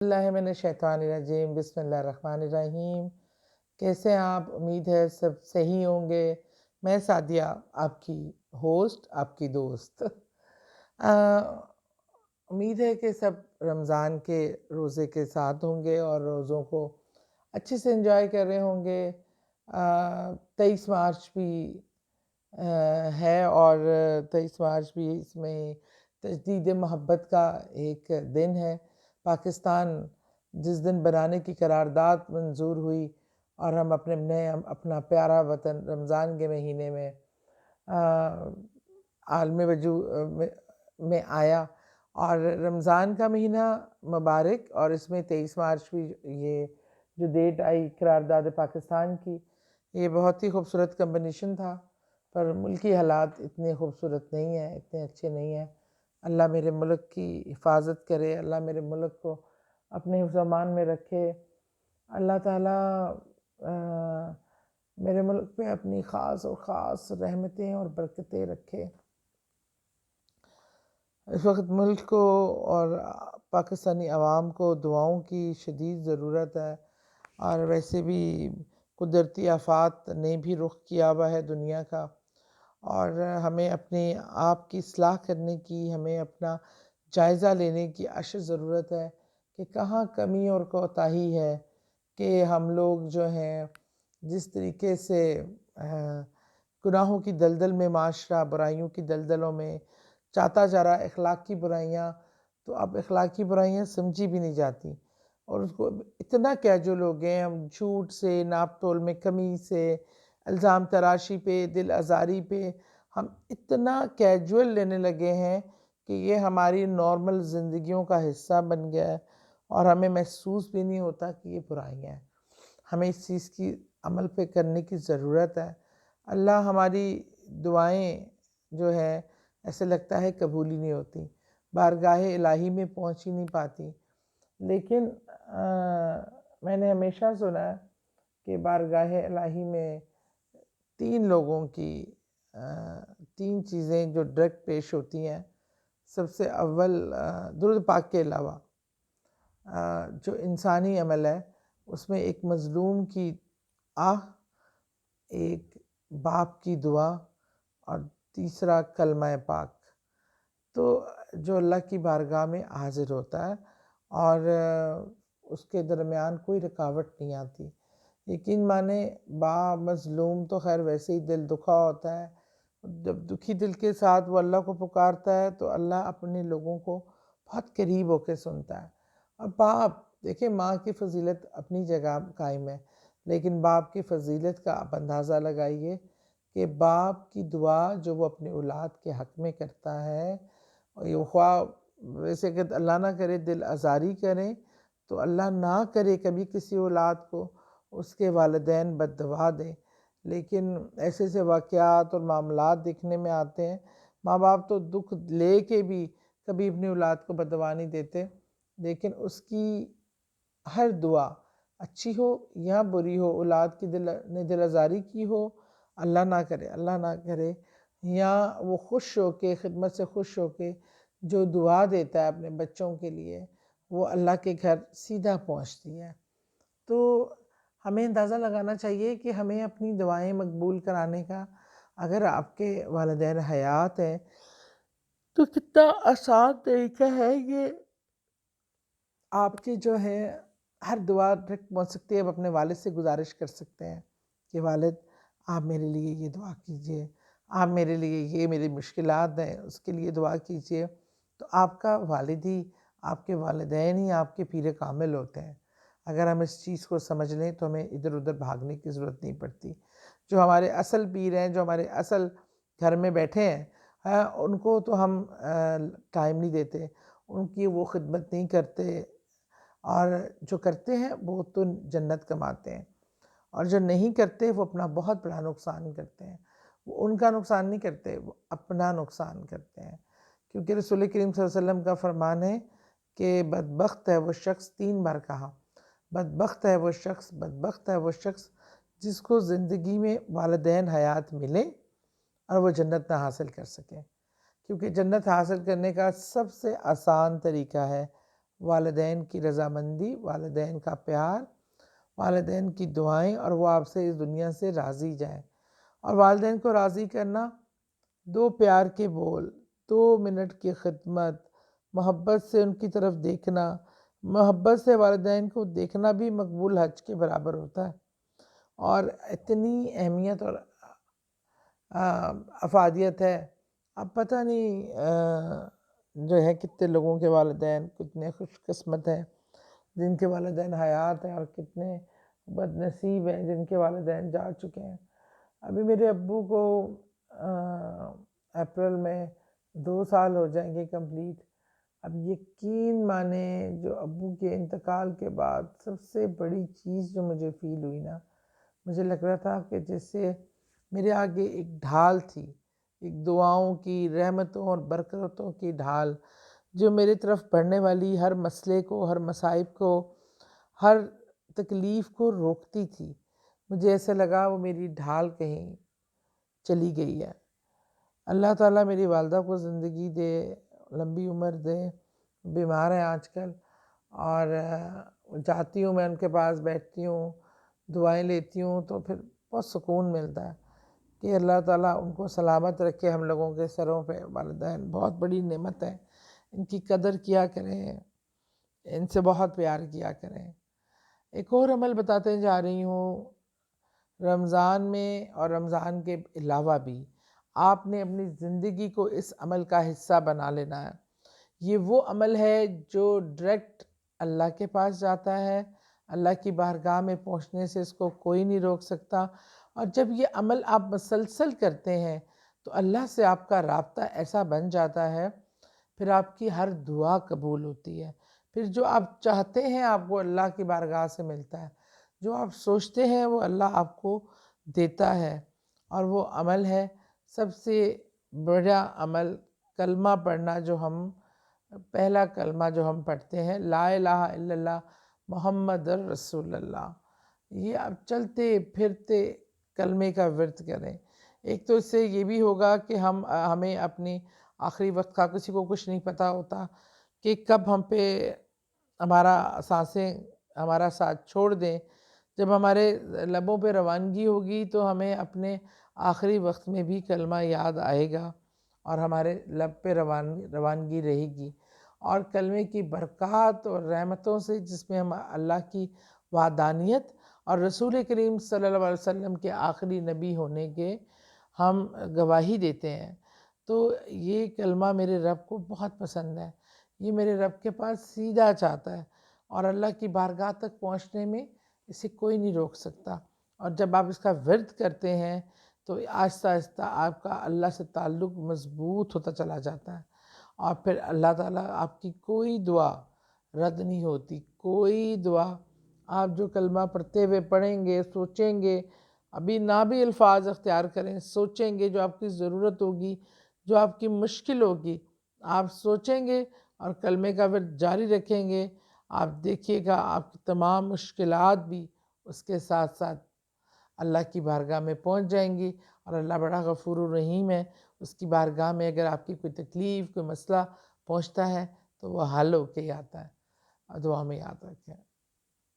اللہ من الشیطان الرجیم، بسم اللہ الرحمن الرحیم۔ کیسے ہیں آپ؟ امید ہے سب صحیح ہوں گے۔ میں سعدیہ، آپ کی ہوسٹ، آپ کی دوست۔ آ، امید ہے کہ سب رمضان کے روزے کے ساتھ ہوں گے اور روزوں کو اچھے سے انجوائے کر رہے ہوں گے۔ 23 مارچ بھی ہے اور 23 مارچ بھی اس میں تجدید محبت کا ایک دن ہے۔ پاکستان جس دن بنانے کی قرارداد منظور ہوئی اور ہم اپنا پیارا وطن رمضان کے مہینے میں عالم وجود میں آیا، اور رمضان کا مہینہ مبارک، اور اس میں 23 مارچ بھی یہ جو ڈیٹ آئی قرارداد پاکستان کی، یہ بہت ہی خوبصورت کمبینیشن تھا، پر ملکی حالات اتنے خوبصورت نہیں ہیں، اتنے اچھے نہیں ہیں۔ اللہ میرے ملک کی حفاظت کرے، اللہ میرے ملک کو اپنے حفظ و امان میں رکھے۔ اللہ تعالیٰ میرے ملک پہ اپنی خاص اور خاص رحمتیں اور برکتیں رکھے۔ اس وقت ملک کو اور پاکستانی عوام کو دعاؤں کی شدید ضرورت ہے، اور ویسے بھی قدرتی آفات نے بھی رخ کیا ہوا ہے دنیا کا، اور ہمیں اپنے آپ کی اصلاح کرنے کی، ہمیں اپنا جائزہ لینے کی اشد ضرورت ہے کہ کہاں کمی اور کوتاہی ہے، کہ ہم لوگ جو ہیں جس طریقے سے گناہوں کی دلدل میں، معاشرہ برائیوں کی دلدلوں میں چاہتا جا رہا اخلاق کی برائیاں، تو اب اخلاقی برائیاں سمجھی بھی نہیں جاتی، اور اس کو اتنا کیجول ہو گئے ہم، جھوٹ سے، ناپ تول میں کمی سے، الزام تراشی پہ، دل آزاری پہ ہم اتنا کیجول لینے لگے ہیں کہ یہ ہماری نارمل زندگیوں کا حصہ بن گیا ہے، اور ہمیں محسوس بھی نہیں ہوتا کہ یہ برائیاں ہیں۔ ہمیں اس چیز کی عمل پہ کرنے کی ضرورت ہے۔ اللہ ہماری دعائیں جو ہے ایسے لگتا ہے قبول ہی نہیں ہوتی، بارگاہ الہی میں پہنچ ہی نہیں پاتی، لیکن میں نے ہمیشہ سنا ہے کہ بارگاہ الہی میں 3 لوگوں کی 3 چیزیں جو ڈائریکٹ پیش ہوتی ہیں۔ سب سے اول درود پاک کے علاوہ جو انسانی عمل ہے، اس میں ایک مظلوم کی آہ، ایک باپ کی دعا، اور تیسرا کلمہ پاک۔ تو جو اللہ کی بارگاہ میں حاضر ہوتا ہے اور اس کے درمیان کوئی رکاوٹ نہیں آتی۔ یقین مانے، مظلوم تو خیر ویسے ہی دل دکھا ہوتا ہے، جب دکھی دل کے ساتھ وہ اللہ کو پکارتا ہے تو اللہ اپنے لوگوں کو بہت قریب ہو کے سنتا ہے۔ اور باپ، دیکھیں، ماں کی فضیلت اپنی جگہ قائم ہے، لیکن باپ کی فضیلت کا آپ اندازہ لگائیے کہ باپ کی دعا جو وہ اپنے اولاد کے حق میں کرتا ہے، یہ خواہ ویسے کہ اللہ نہ کرے دل آزاری کریں، تو اللہ نہ کرے کبھی کسی اولاد کو اس کے والدین بد دعا دیں، لیکن ایسے ایسے واقعات اور معاملات دیکھنے میں آتے ہیں، ماں باپ تو دکھ لے کے بھی کبھی اپنی اولاد کو بد دعا نہیں دیتے، لیکن اس کی ہر دعا اچھی ہو یا بری ہو، اولاد کی دل آزاری کی ہو، اللہ نہ کرے، یا وہ خوش ہو کے، خدمت سے خوش ہو کے جو دعا دیتا ہے اپنے بچوں کے لیے، وہ اللہ کے گھر سیدھا پہنچتی ہے۔ تو ہمیں اندازہ لگانا چاہیے کہ ہمیں اپنی دعائیں مقبول کرانے کا، اگر آپ کے والدین حیات ہیں تو کتنا آسان طریقہ ہے کہ آپ کی جو ہے ہر دعا ڈائریکٹ پہنچ سکتی ہے۔ آپ اپنے والد سے گزارش کر سکتے ہیں کہ والد، آپ میرے لیے یہ دعا کیجئے، آپ میرے لیے یہ میری مشکلات ہیں اس کے لیے دعا کیجئے، تو آپ کا والد ہی، آپ کے والدین ہی آپ کے پیر کامل ہوتے ہیں۔ اگر ہم اس چیز کو سمجھ لیں تو ہمیں ادھر ادھر بھاگنے کی ضرورت نہیں پڑتی۔ جو ہمارے اصل پیر ہیں، جو ہمارے اصل گھر میں بیٹھے ہیں، ان کو تو ہم ٹائم نہیں دیتے، ان کی وہ خدمت نہیں کرتے، اور جو کرتے ہیں وہ تو جنت کماتے ہیں، اور جو نہیں کرتے وہ اپنا بہت بڑا نقصان کرتے ہیں۔ وہ ان کا نقصان نہیں کرتے، وہ اپنا نقصان کرتے ہیں، کیونکہ رسول کریم صلی اللہ علیہ وسلم کا فرمان ہے کہ بدبخت ہے وہ شخص، 3 بار کہا، بدبخت ہے وہ شخص، بدبخت ہے وہ شخص جس کو زندگی میں والدین حیات ملیں اور وہ جنت نہ حاصل کر سکے، کیونکہ جنت حاصل کرنے کا سب سے آسان طریقہ ہے والدین کی رضامندی، والدین کا پیار، والدین کی دعائیں، اور وہ آپ سے اس دنیا سے راضی جائیں۔ اور والدین کو راضی کرنا، 2 پیار کے بول، 2 منٹ کی خدمت، محبت سے ان کی طرف دیکھنا، محبت سے والدین کو دیکھنا بھی مقبول حج کے برابر ہوتا ہے۔ اور اتنی اہمیت اور افادیت ہے، اب پتہ نہیں جو ہے کتنے لوگوں کے والدین کتنے خوش قسمت ہیں جن کے والدین حیات ہیں، اور کتنے بد نصیب ہیں جن کے والدین جا چکے ہیں۔ ابھی میرے ابو کو اپریل میں 2 سال ہو جائیں گے کمپلیٹ۔ اب یقین مانیں، جو ابو کے انتقال کے بعد سب سے بڑی چیز جو مجھے فیل ہوئی نا، مجھے لگ رہا تھا کہ جیسے میرے آگے ایک ڈھال تھی، ایک دعاؤں کی، رحمتوں اور برکتوں کی ڈھال، جو میری طرف بڑھنے والی ہر مسئلے کو، ہر مصائب کو، ہر تکلیف کو روکتی تھی۔ مجھے ایسا لگا وہ میری ڈھال کہیں چلی گئی ہے۔ اللہ تعالیٰ میری والدہ کو زندگی دے، لمبی عمر دے، بیمار ہیں آج کل، اور جاتی ہوں میں ان کے پاس، بیٹھتی ہوں، دعائیں لیتی ہوں، تو پھر بہت سکون ملتا ہے کہ اللہ تعالیٰ ان کو سلامت رکھے ہم لوگوں کے سروں پہ۔ والدین بہت بڑی نعمت ہے، ان کی قدر کیا کریں، ان سے بہت پیار کیا کریں۔ ایک اور عمل بتاتے جا رہی ہوں، رمضان میں اور رمضان کے علاوہ بھی آپ نے اپنی زندگی کو اس عمل کا حصہ بنا لینا ہے۔ یہ وہ عمل ہے جو ڈائریکٹ اللہ کے پاس جاتا ہے، اللہ کی بارگاہ میں پہنچنے سے اس کو کوئی نہیں روک سکتا۔ اور جب یہ عمل آپ مسلسل کرتے ہیں تو اللہ سے آپ کا رابطہ ایسا بن جاتا ہے، پھر آپ کی ہر دعا قبول ہوتی ہے، پھر جو آپ چاہتے ہیں آپ کو اللہ کی بارگاہ سے ملتا ہے، جو آپ سوچتے ہیں وہ اللہ آپ کو دیتا ہے۔ اور وہ عمل ہے سب سے بڑا عمل، کلمہ پڑھنا، جو ہم پہلا کلمہ جو ہم پڑھتے ہیں، لا الہ الا اللہ محمد رسول اللہ۔ یہ آپ چلتے پھرتے کلمے کا ورد کریں۔ ایک تو اس سے یہ بھی ہوگا کہ ہمیں اپنی آخری وقت کا، کسی کو کچھ نہیں پتہ ہوتا کہ کب ہم پہ ہمارا سانسیں ہمارا ساتھ چھوڑ دیں۔ جب ہمارے لبوں پہ روانگی ہوگی تو ہمیں اپنے آخری وقت میں بھی کلمہ یاد آئے گا، اور ہمارے لب پہ روانگی رہے گی۔ اور کلمے کی برکات اور رحمتوں سے، جس میں ہم اللہ کی وحدانیت اور رسول کریم صلی اللہ علیہ وسلم کے آخری نبی ہونے کے ہم گواہی دیتے ہیں، تو یہ کلمہ میرے رب کو بہت پسند ہے۔ یہ میرے رب کے پاس سیدھا چاہتا ہے، اور اللہ کی بارگاہ تک پہنچنے میں اسے کوئی نہیں روک سکتا۔ اور جب آپ اس کا ورد کرتے ہیں تو آہستہ آہستہ آپ کا اللہ سے تعلق مضبوط ہوتا چلا جاتا ہے، اور پھر اللہ تعالیٰ آپ کی کوئی دعا رد نہیں ہوتی۔ کوئی دعا آپ جو کلمہ پڑھتے ہوئے پڑھیں گے، سوچیں گے، ابھی نہ بھی الفاظ اختیار کریں، سوچیں گے، جو آپ کی ضرورت ہوگی، جو آپ کی مشکل ہوگی، آپ سوچیں گے اور کلمے کا ورد جاری رکھیں گے، آپ دیکھیے گا آپ کی تمام مشکلات بھی اس کے ساتھ ساتھ اللہ کی بارگاہ میں پہنچ جائیں گی۔ اور اللہ بڑا غفور الرحیم ہے، اس کی بارگاہ میں اگر آپ کی کوئی تکلیف، کوئی مسئلہ پہنچتا ہے تو وہ حل ہو کے ہی آتا ہے۔ دعا میں یاد رکھیں۔